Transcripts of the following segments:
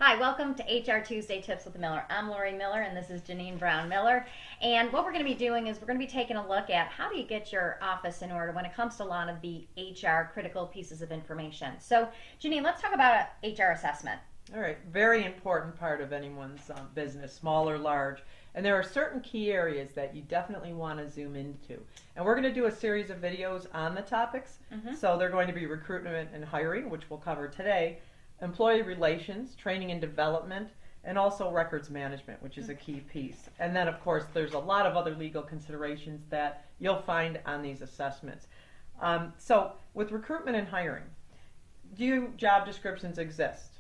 Hi, welcome to HR Tuesday Tips with Miller. I'm Lori Miller and this is Janine Brown Miller. And what we're going to be doing is we're going to be taking a look at how do you get your office in order when it comes to a lot of the HR critical pieces of information. So, Janine, let's talk about an HR assessment. All right, very important part of anyone's business, small or large. And there are certain key areas that you definitely want to zoom into. And we're going to do a series of videos on the topics. So they're going to be recruitment and hiring, which we'll cover today, employee relations, training and development, and also records management, which is a key piece. And then, of course, there's a lot of other legal considerations that you'll find on these assessments. So with recruitment and hiring, do job descriptions exist?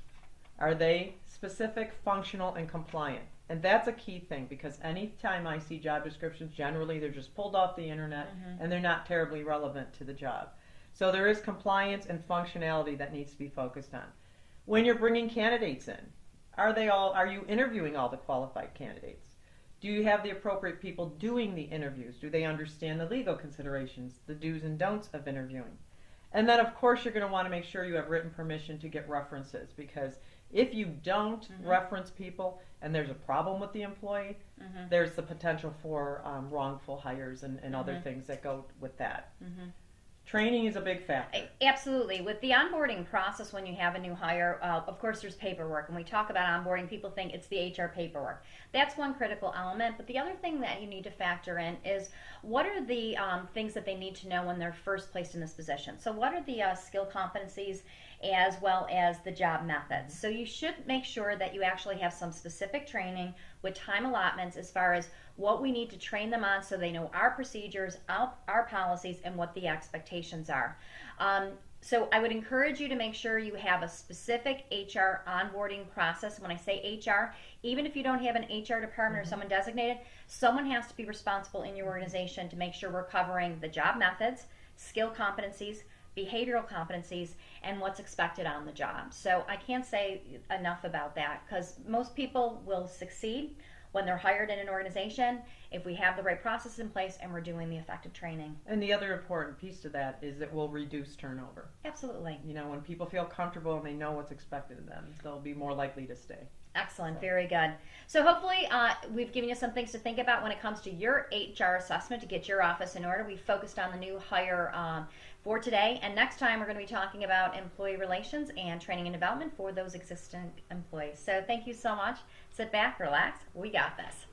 Are they specific, functional, and compliant? And that's a key thing, because anytime I see job descriptions, generally they're just pulled off the internet and they're not terribly relevant to the job. So there is compliance and functionality that needs to be focused on. When you're bringing candidates in, are you interviewing all the qualified candidates? Do you have the appropriate people doing the interviews? Do they understand the legal considerations, the do's and don'ts of interviewing? And then, of course, you're going to want to make sure you have written permission to get references, because if you don't reference people and there's a problem with the employee, there's the potential for wrongful hires and other things that go with that. Training is a big factor. Absolutely. With the onboarding process, when you have a new hire, of course there's paperwork. When we talk about onboarding, people think it's the HR paperwork. That's one critical element. But the other thing that you need to factor in is what are the things that they need to know when they're first placed in this position. So what are the skill competencies as well as the job methods. So you should make sure that you actually have some specific training with time allotments as far as what we need to train them on so they know our procedures, our policies, and what the expectations are. So I would encourage you to make sure you have a specific HR onboarding process. When I say HR, even if you don't have an HR department or someone designated, someone has to be responsible in your organization to make sure we're covering the job methods, skill competencies, behavioral competencies, and what's expected on the job. So I can't say enough about that, because most people will succeed when they're hired in an organization if we have the right process in place and we're doing the effective training. And the other important piece to that is it will reduce turnover. Absolutely. You know, when people feel comfortable and they know what's expected of them, they'll be more likely to stay. Excellent. Very good. So hopefully we've given you some things to think about when it comes to your HR assessment to get your office in order. We focused on the new hire for today, and next time we're going to be talking about employee relations and training and development for those existing employees. So thank you so much. Sit back, relax. We got this.